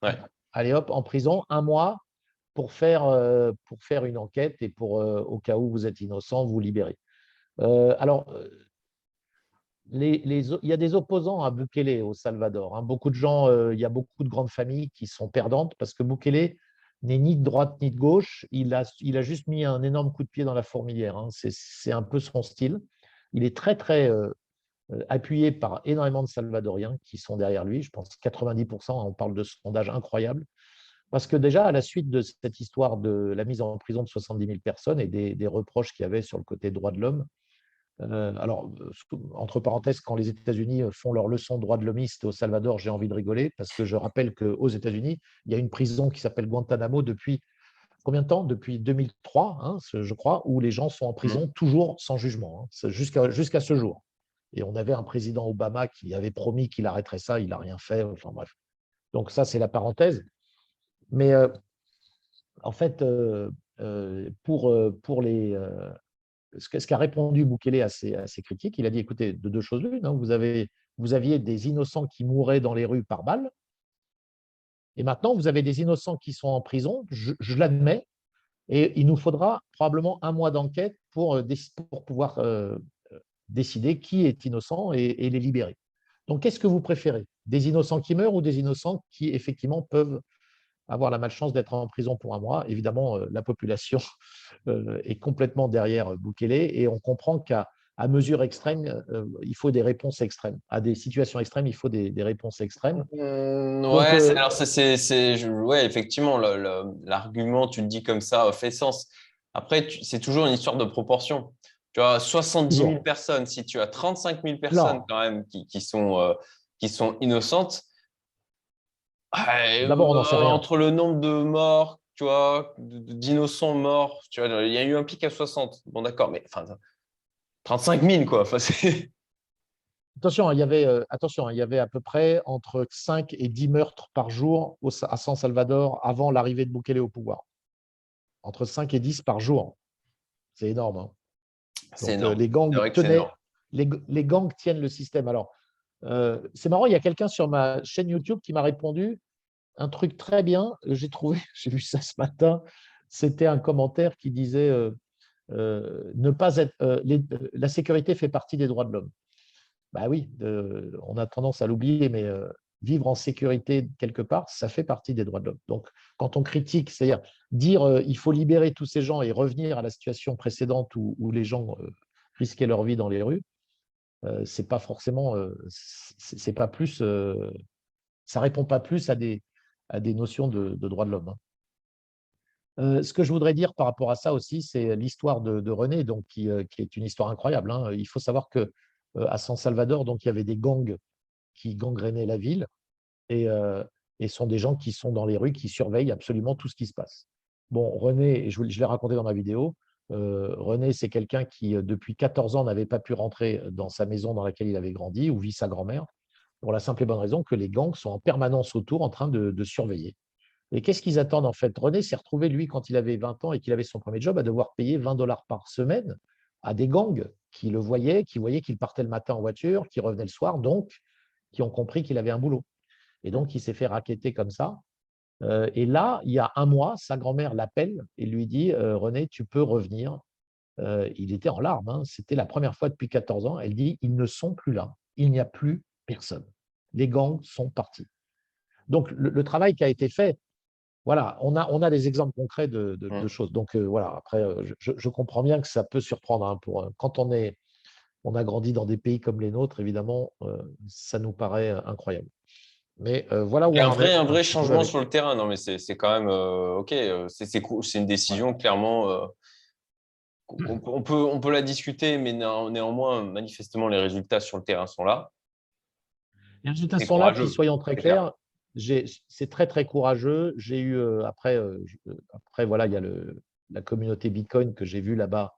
Ouais. Allez hop, en prison, un mois pour faire une enquête et au cas où vous êtes innocent, vous libérer. Alors, il y a des opposants à Bukele au Salvador. Hein. Beaucoup de gens, il y a beaucoup de grandes familles qui sont perdantes parce que Bukele n'est ni de droite ni de gauche. Il a juste mis un énorme coup de pied dans la fourmilière. Hein. C'est un peu son style. Il est très, très appuyé par énormément de Salvadoriens qui sont derrière lui. Je pense 90%, on parle de sondages incroyables. Parce que déjà, à la suite de cette histoire de la mise en prison de 70 000 personnes et des reproches qu'il y avait sur le côté droit de l'homme, alors, entre parenthèses, quand les États-Unis font leur leçon de droits de l'hommiste au Salvador, j'ai envie de rigoler parce que je rappelle qu'aux États-Unis, il y a une prison qui s'appelle Guantanamo depuis combien de temps? Depuis 2003, hein, je crois, où les gens sont en Hmm. prison toujours sans jugement, hein, jusqu'à ce jour. Et on avait un président Obama qui avait promis qu'il arrêterait ça, il n'a rien fait. Enfin bref. Donc ça, c'est la parenthèse. Mais en fait, pour les ce qu'a répondu Bukele à ces critiques, il a dit, écoutez, de deux choses l'une, hein, vous aviez des innocents qui mouraient dans les rues par balles, et maintenant, vous avez des innocents qui sont en prison, je l'admets, et il nous faudra probablement un mois d'enquête pour pouvoir décider qui est innocent et les libérer. Donc, qu'est-ce que vous préférez? Des innocents qui meurent ou des innocents qui, effectivement, peuvent avoir la malchance d'être en prison pour un mois? Évidemment, la population est complètement derrière Bukele et on comprend qu'à mesure extrême, il faut des réponses extrêmes. À des situations extrêmes, il faut des réponses extrêmes. Donc, Ouais, alors ouais, effectivement, l'argument, tu le dis comme ça, fait sens. Après, c'est toujours une histoire de proportion. Tu as 70 000 toujours. personnes, si tu as 35 000 personnes Alors, quand même qui sont innocentes, d'abord, on n'en sait rien. entre le nombre de morts, tu vois, d'innocents morts, tu vois, il y a eu un pic à 60. Bon, d'accord, mais enfin, 35 000, quoi. Enfin, Attention, il y avait à peu près entre 5 et 10 meurtres par jour à San Salvador avant l'arrivée de Bukele au pouvoir. Entre 5 et 10 par jour. C'est énorme, hein. c'est Donc, énorme. les C'est gangs vrai que c'est tenaient, énorme. les gangs tiennent le système. Alors, c'est marrant, il y a quelqu'un sur ma chaîne YouTube qui m'a répondu un truc très bien. J'ai trouvé, j'ai vu ça ce matin. C'était un commentaire qui disait ne pas être, la sécurité fait partie des droits de l'homme. Bah oui, on a tendance à l'oublier, mais vivre en sécurité quelque part, ça fait partie des droits de l'homme. Donc, quand on critique, c'est-à-dire dire il faut libérer tous ces gens et revenir à la situation précédente où les gens risquaient leur vie dans les rues, c'est pas forcément, c'est pas plus, ça répond pas plus à des notions de droits de l'homme, hein. Ce que je voudrais dire par rapport à ça aussi, c'est l'histoire de René, donc, qui est une histoire incroyable, hein. Il faut savoir que à San Salvador, donc, il y avait des gangs qui gangrénaient la ville et sont des gens qui sont dans les rues, qui surveillent absolument tout ce qui se passe. Bon, René, et je l'ai raconté dans ma vidéo, René, c'est quelqu'un qui, depuis 14 ans, n'avait pas pu rentrer dans sa maison dans laquelle il avait grandi, où vit sa grand-mère, pour la simple et bonne raison que les gangs sont en permanence autour en train de surveiller. Et qu'est-ce qu'ils attendent en fait? René s'est retrouvé, lui, quand il avait 20 ans et qu'il avait son premier job, à devoir payer 20 $ par semaine à des gangs qui voyaient qu'il partait le matin en voiture, qui revenait le soir, donc qui ont compris qu'il avait un boulot. Et donc, il s'est fait racketter comme ça. Et là, il y a un mois, sa grand-mère l'appelle et lui dit René, tu peux revenir. Il était en larmes, hein. C'était la première fois depuis 14 ans. Elle dit ils ne sont plus là. Il n'y a plus personne. Les gangs sont partis. Donc, le travail qui a été fait, voilà, on a des exemples concrets de Mm. choses. Donc, voilà, après, je comprends bien que ça peut surprendre, hein, quand on a grandi dans des pays comme les nôtres, évidemment, ça nous paraît incroyable. Mais voilà Il où y a on en est un un vrai petit peu changement avec. sur le terrain. Non, mais c'est quand même OK. C'est cool. C'est une Ouais. décision, clairement. On peut la discuter, mais néanmoins, manifestement, les résultats sur le terrain sont là. Les résultats C'est sont là, puis courageux, soyons très c'est clair. clairs, c'est très, très courageux. J'ai eu, après, voilà, il y a la communauté Bitcoin que j'ai vue là-bas,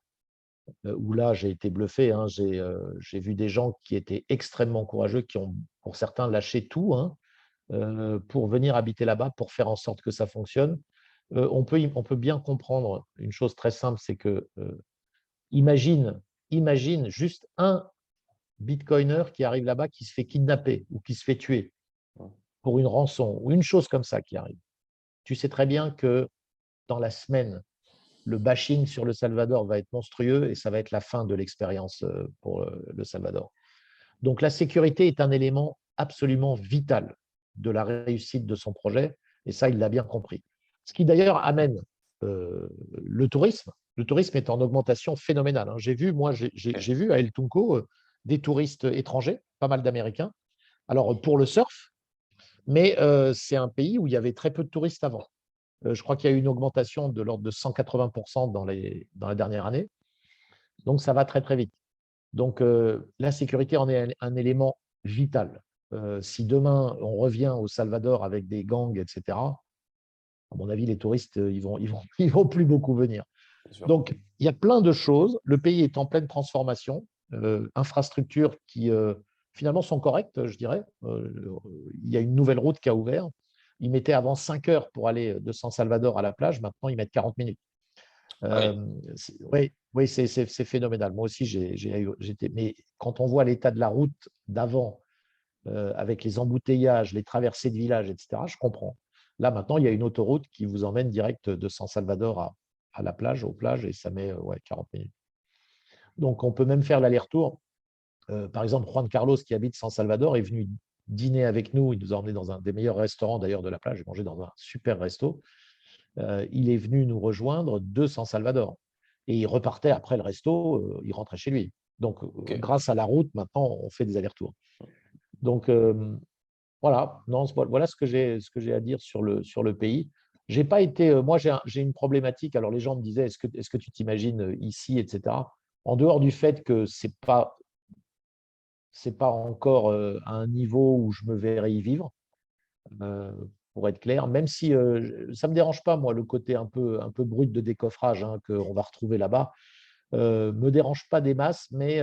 où là, j'ai été bluffé, hein. J'ai vu des gens qui étaient extrêmement courageux, qui ont, pour certains, lâché tout, hein, pour venir habiter là-bas, pour faire en sorte que ça fonctionne. On peut bien comprendre une chose très simple, c'est que imagine, imagine juste un Bitcoiner qui arrive là-bas, qui se fait kidnapper ou qui se fait tuer pour une rançon ou une chose comme ça qui arrive. Tu sais très bien que dans la semaine, le bashing sur le Salvador va être monstrueux et ça va être la fin de l'expérience pour le Salvador. Donc la sécurité est un élément absolument vital de la réussite de son projet et ça, il l'a bien compris. Ce qui d'ailleurs amène le tourisme. Le tourisme est en augmentation phénoménale, hein. J'ai vu à El Tunco des touristes étrangers, pas mal d'Américains. Alors pour le surf, mais c'est un pays où il y avait très peu de touristes avant. Je crois qu'il y a eu une augmentation de l'ordre de 180% dans la dernière année. Donc, ça va très, très vite. Donc, la sécurité en est un élément vital. Si demain, on revient au Salvador avec des gangs, etc., à mon avis, les touristes, ils vont plus beaucoup venir. C'est sûr. Donc, il y a plein de choses. Le pays est en pleine transformation. Infrastructures qui, finalement, sont correctes, je dirais. Il y a une nouvelle route qui a ouvert. Ils mettaient avant 5 heures pour aller de San Salvador à la plage. Maintenant, ils mettent 40 minutes. Ah oui. Oui, oui, c'est phénoménal. Moi aussi, j'étais. Mais quand on voit l'état de la route d'avant, avec les embouteillages, les traversées de villages, etc., je comprends. Là, maintenant, il y a une autoroute qui vous emmène direct de San Salvador à la plage, aux plages, et ça met 40 minutes. Donc, on peut même faire l'aller-retour. Par exemple, Juan Carlos, qui habite San Salvador, est venu dîner avec nous. Il nous a emmenés dans un des meilleurs restaurants d'ailleurs de la plage. J'ai mangé dans un super resto. Il est venu nous rejoindre de San Salvador. Et il repartait après le resto, il rentrait chez lui. Donc, Ok. grâce à la route, maintenant, on fait des allers-retours. Donc, voilà, non, voilà ce que j'ai à dire sur le pays. J'ai pas été, moi, j'ai une problématique. Alors, les gens me disaient, est-ce que tu t'imagines ici, etc. En dehors du fait que c'est pas encore à un niveau où je me verrais y vivre, euh, pour être clair, même si ça ne me dérange pas, moi, le côté un peu brut de décoffrage, hein, qu'on va retrouver là-bas, me dérange pas des masses, mais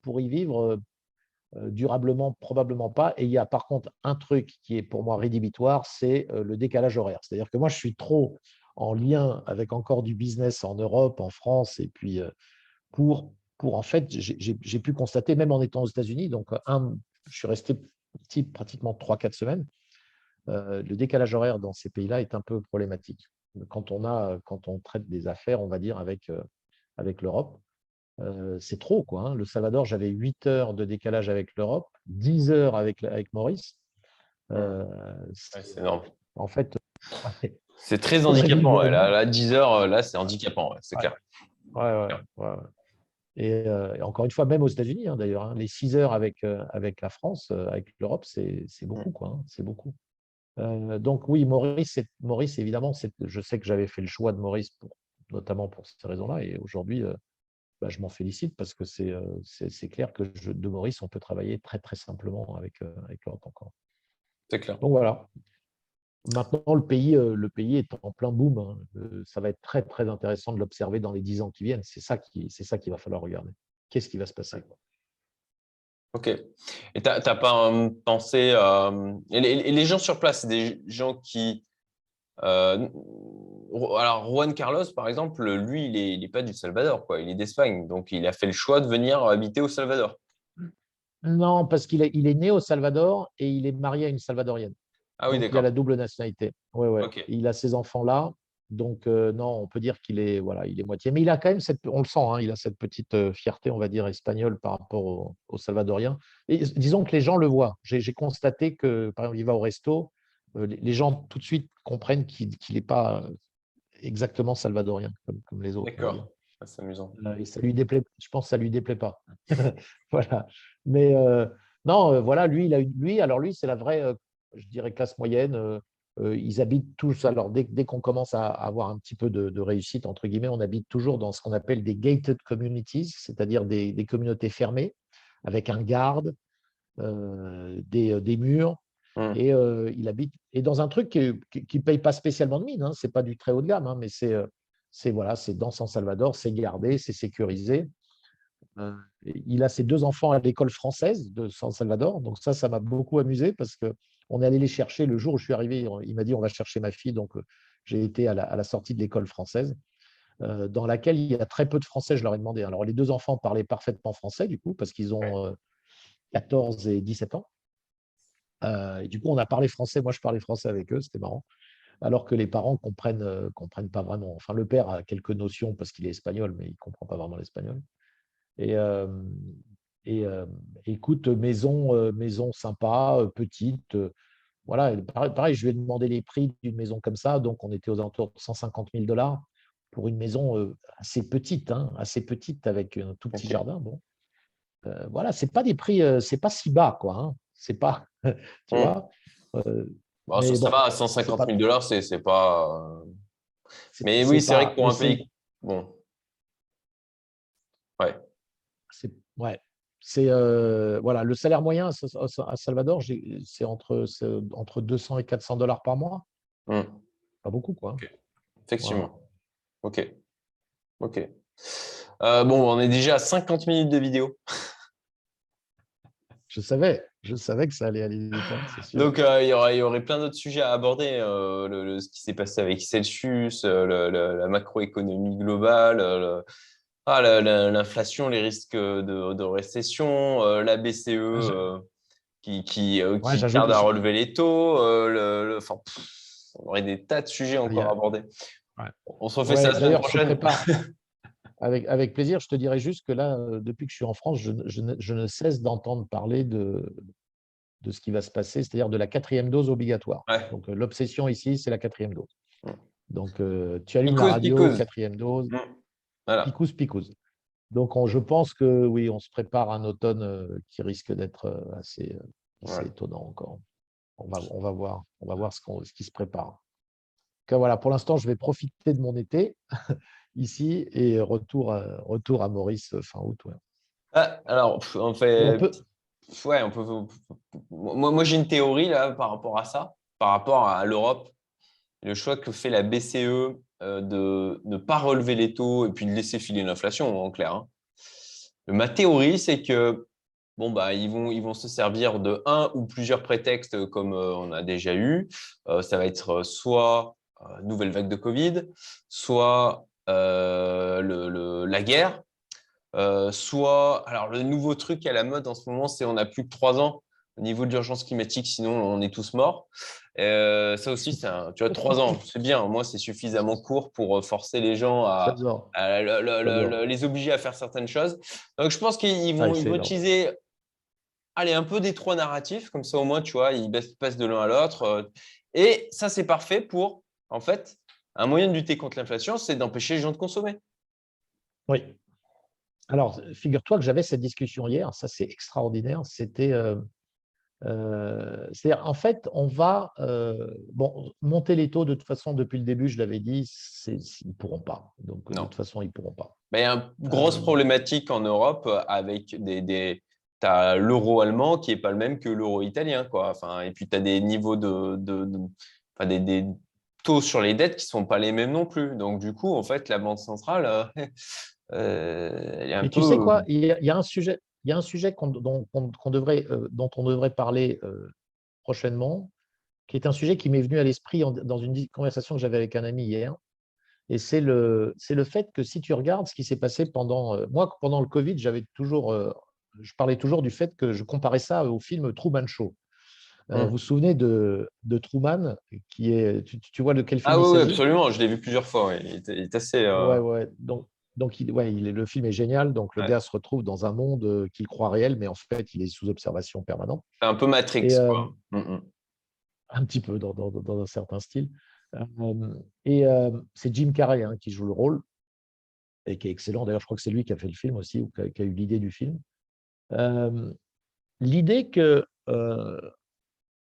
pour y vivre durablement, probablement pas. Et il y a par contre un truc qui est pour moi rédhibitoire, c'est le décalage horaire. C'est-à-dire que moi, je suis trop en lien avec encore du business en Europe, en France, et puis pour en fait, j'ai pu constater, même en étant aux États-Unis, donc je suis resté petit pratiquement 3-4 semaines, le décalage horaire dans ces pays-là est un peu problématique. Quand on traite des affaires, on va dire, avec l'Europe, c'est trop, quoi. Hein. Le Salvador, j'avais 8 heures de décalage avec l'Europe, 10 heures avec Maurice. Hmm. Euh, Ouais, c'est énorme. En fait, ouais, C'est très faudrait handicapant. vivre Ouais. là-dedans. Là, 10 heures, là, c'est handicapant. Ouais, c'est Ouais, clair. ouais, ouais, ouais, ouais. Et encore une fois, même aux États-Unis, hein, d'ailleurs, hein, les 6 heures avec la France, avec l'Europe, c'est Hmm. beaucoup, quoi. Hein, c'est beaucoup. Donc oui, Maurice, évidemment, je sais que j'avais fait le choix de Maurice notamment pour ces raisons-là. Et aujourd'hui, bah, je m'en félicite parce que c'est clair que de Maurice, on peut travailler très, très simplement avec l'Europe encore. C'est clair. Donc voilà. Maintenant, le pays est en plein boom. Hein. Ça va être très, très intéressant de l'observer dans les 10 ans qui viennent. C'est ça qu'il va falloir regarder. Qu'est-ce qui va se passer, quoi. Ok. Et t'as pas pensé. Et les gens sur place, c'est des gens qui. euh, alors, Juan Carlos, par exemple, lui, il est pas du Salvador, quoi. Il est d'Espagne. Donc, il a fait le choix de venir habiter au Salvador. Non, parce qu'il est né au Salvador et il est marié à une Salvadorienne. Ah oui, Donc, il a la d'accord. double nationalité. Ouais, ouais. Ok. Il a ces enfants-là. Donc, non, on peut dire qu'il est, voilà, il est moitié. Mais il a quand même on le sent, hein, il a cette petite fierté, on va dire, espagnole par rapport aux Salvadoriens. Et disons que les gens le voient. J'ai constaté que, par exemple, il va au resto, les gens tout de suite comprennent qu'il n'est pas exactement salvadorien comme les autres, on va dire. D'accord. Ah, c'est amusant. Et ça lui déplaît, je pense que ça lui déplaît pas. Voilà. Mais non, voilà, lui, c'est la vraie, je dirais, classe moyenne. Ils habitent tous, alors dès qu'on commence à avoir un petit peu de réussite, entre guillemets, on habite toujours dans ce qu'on appelle des gated communities, c'est-à-dire des communautés fermées, avec un garde, des murs. Hmm. Et il habite et dans un truc qui paye pas spécialement de mine, hein, c'est pas du très haut de gamme, hein, mais voilà, c'est dans San Salvador, c'est gardé, c'est sécurisé. Il a ses 2 enfants à l'école française de San Salvador, donc ça m'a beaucoup amusé parce que on est allé les chercher le jour où je suis arrivé. Il m'a dit on va chercher ma fille, donc j'ai été à la sortie de l'école française, dans laquelle il y a très peu de Français. Je leur ai demandé. Alors les 2 enfants parlaient parfaitement français du coup parce qu'ils ont 14 et 17 ans. Et du coup, on a parlé français. Moi, je parlais français avec eux. C'était marrant. Alors que les parents comprennent pas vraiment. Enfin, le père a quelques notions parce qu'il est espagnol, mais il ne comprend pas vraiment l'espagnol. Et, et écoute, maison sympa, petite. Voilà, et pareil, je lui ai demandé les prix d'une maison comme ça. Donc, on était aux alentours de 150 000 $ pour une maison assez petite, hein, assez petite avec un tout petit Ok. jardin. Bon, voilà, c'est pas des prix, c'est pas si bas, quoi. Hein. C'est pas, tu Hmm. vois. Euh, Bon, mais ça va, bon, à cent c'est cinquante pas, mille dollars, c'est pas. Mais oui, c'est c'est vrai que pas, pour mais un pays. Bon, ouais. ouais. Voilà, le salaire moyen à Salvador, c'est entre 200 et 400 $ par mois. Hmm. Pas beaucoup, quoi. Hein. Ok. Voilà. Effectivement. Ok. Ok. Bon, on est déjà à 50 minutes de vidéo. je savais que ça allait aller vite, hein, c'est sûr. Donc, il y aurait plein d'autres sujets à aborder. Ce qui s'est passé avec Celsius, la macroéconomie globale, l'inflation, les risques de récession, la BCE Ouais, ouais, qui tarde à relever les taux. Enfin, on aurait des tas de sujets il y encore à a- aborder. ouais. On se refait ça Ouais, la semaine d'ailleurs, se prochaine. prépare avec plaisir. Je te dirais juste que là, depuis que je suis en France, je ne cesse d'entendre parler de ce qui va se passer, c'est-à-dire de la quatrième dose obligatoire. Ouais. Donc, l'obsession ici, c'est la quatrième dose. Donc, tu allumes la Picose, radio, picose. quatrième dose, Mm. Voilà. picousse, picousse. Donc, je pense que oui, on se prépare à un automne qui risque d'être assez Ouais. étonnant encore. On va voir ce qui se prépare. Donc, voilà, pour l'instant, je vais profiter de mon été ici et retour à Maurice fin août. Ouais. Ah, alors, on Et on fait. peut. Ouais, on peut. Moi, j'ai une théorie là par rapport à ça, par rapport à l'Europe. Le choix que fait la BCE de ne pas relever les taux et puis de laisser filer l'inflation, en clair, hein. Ma théorie, c'est que bon, bah, ils vont se servir de un ou plusieurs prétextes comme on a déjà eu. Ça va être soit nouvelle vague de Covid, soit la guerre, soit, alors le nouveau truc à la mode en ce moment, c'est on n'a plus que 3 ans au niveau de l'urgence climatique, sinon on est tous morts. Ça aussi, tu vois, 3 ans, c'est bien. Moi, c'est suffisamment court pour forcer les gens J'adore. J'adore. les obliger à faire certaines choses. Donc, je pense Ah, ils vont excellent. utiliser, allez, un peu des trois narratifs, comme ça au moins, tu vois, ils passent de l'un à l'autre. Et ça, c'est parfait pour, en fait, un moyen de lutter contre l'inflation, c'est d'empêcher les gens de consommer. Oui. Alors, figure-toi que j'avais cette discussion hier. Ça, c'est extraordinaire. C'est-à-dire, en fait, on va bon, monter les taux. De toute façon, depuis le début, je l'avais dit, ils ne pourront pas. Donc, de Non. toute façon, ils ne pourront pas. Mais il y a une grosse Euh, problématique en Europe avec tu as l'euro allemand qui n'est pas le même que l'euro italien, quoi. Enfin, et puis tu as des niveaux enfin, des taux sur les dettes qui ne sont pas les mêmes non plus. Donc, du coup, en fait, la Banque centrale, elle est un mais tu sais peu. quoi, il y a un sujet dont on devrait parler prochainement, qui est un sujet qui m'est venu à l'esprit dans une conversation que j'avais avec un ami hier. Et c'est le fait que si tu regardes ce qui s'est passé moi, pendant le Covid, je parlais toujours du fait que je comparais ça au film Truman Show. Vous vous souvenez de Truman, tu vois de quel film Ah il oui, oui, s'agit? absolument. Je l'ai vu plusieurs fois. Ouais. Il est assez. Ouais, ouais. Donc le film est génial. Donc, le Ouais. gars se retrouve dans un monde qu'il croit réel, mais en fait, il est sous observation permanente. C'est un peu Matrix, Et quoi. un petit peu dans un certain style. C'est Jim Carrey hein, qui joue le rôle et qui est excellent. D'ailleurs, je crois que c'est lui qui a fait le film aussi, ou qui a eu l'idée du film. Euh, L'idée que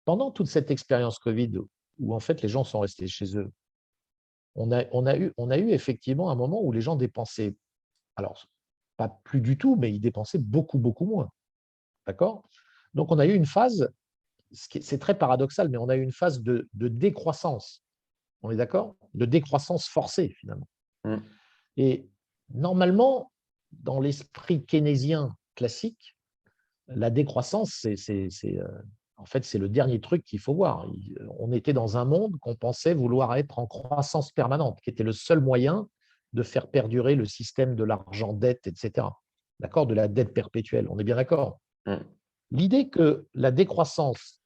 pendant toute cette expérience Covid, où en fait les gens sont restés chez eux, on a eu effectivement un moment où les gens dépensaient, alors pas plus du tout, mais ils dépensaient beaucoup, beaucoup moins. D'accord? Donc on a eu une phase, c'est très paradoxal, mais on a eu une phase de décroissance. On est d'accord? De décroissance forcée, finalement. Mm. Et normalement, dans l'esprit keynésien classique, la décroissance, en fait, c'est le dernier truc qu'il faut voir. On était dans un monde qu'on pensait vouloir être en croissance permanente, qui était le seul moyen de faire perdurer le système de l'argent-dette, etc. D'accord? De la dette perpétuelle. On est bien d'accord? Mm. L'idée que la décroissance,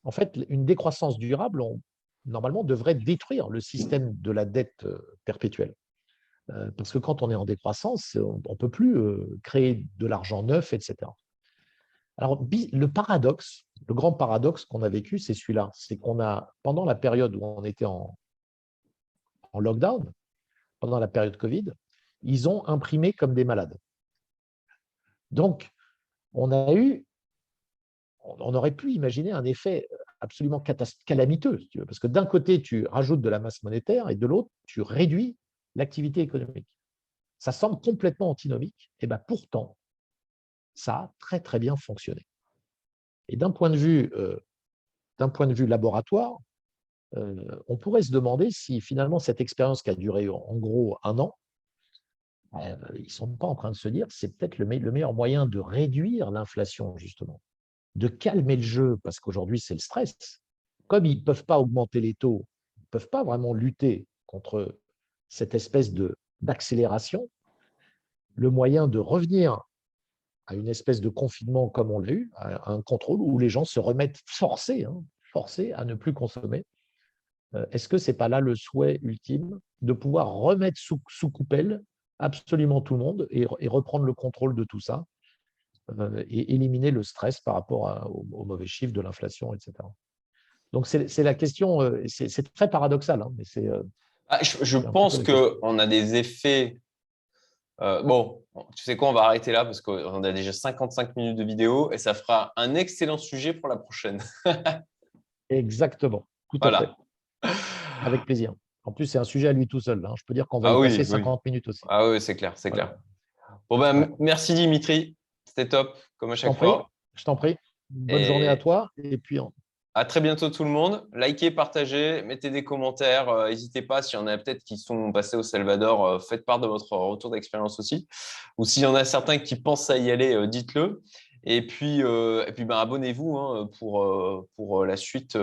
en fait, une décroissance durable, normalement, devrait détruire le système de la dette perpétuelle. Parce que quand on est en décroissance, on ne peut plus créer de l'argent neuf, etc. Alors, le grand paradoxe qu'on a vécu, c'est celui-là. C'est qu'on a, pendant la période où on était en lockdown, pendant la période Covid, ils ont imprimé comme des malades. Donc, on a eu, on aurait pu imaginer un effet absolument calamiteux, si tu veux, parce que d'un côté, tu rajoutes de la masse monétaire et de l'autre, tu réduis l'activité économique. Ça semble complètement antinomique, et bien pourtant, ça a très très bien fonctionné. Et d'un point de vue laboratoire, on pourrait se demander si finalement cette expérience qui a duré en gros un an, ils ne sont pas en train de se dire que c'est peut-être le meilleur moyen de réduire l'inflation, justement. de calmer le jeu, parce qu'aujourd'hui, c'est le stress. Comme ils ne peuvent pas augmenter les taux, ils ne peuvent pas vraiment lutter contre cette espèce d'accélération, le moyen de revenir à une espèce de confinement comme on l'a eu, à un contrôle où les gens se remettent forcés à ne plus consommer. Est-ce que ce n'est pas là le souhait ultime de pouvoir remettre sous coupelle absolument tout le monde et reprendre le contrôle de tout ça et éliminer le stress par rapport aux mauvais chiffres de l'inflation, etc. Donc, c'est la question, c'est très paradoxal, hein, mais Je c'est un petit peu pense la question. qu'on a des effets. Bon, tu sais quoi, on va arrêter là parce qu'on a déjà 55 minutes de vidéo et ça fera un excellent sujet pour la prochaine. Exactement, tout à fait, Voilà. avec plaisir. En plus, c'est un sujet à lui tout seul, hein. Je peux dire qu'on va Ah y oui, passer oui. 50 minutes aussi. Ah oui, c'est clair, c'est Voilà. clair. Bon ben, Ouais. merci Dimitri. C'était top, comme à Je t'en chaque prie, fois. je t'en prie. Bonne journée à Et toi. Et puis, à très bientôt tout le monde. Likez, partagez, mettez des commentaires. N'hésitez pas, s'il y en a peut-être qui sont passés au Salvador, faites part de votre retour d'expérience aussi. Ou s'il y en a certains qui pensent à y aller, dites-le. Et puis ben, abonnez-vous hein, pour la suite,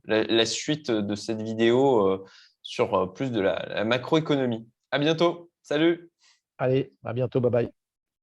la suite de cette vidéo sur plus de la macroéconomie. À bientôt. Salut! allez, à bientôt. Bye bye.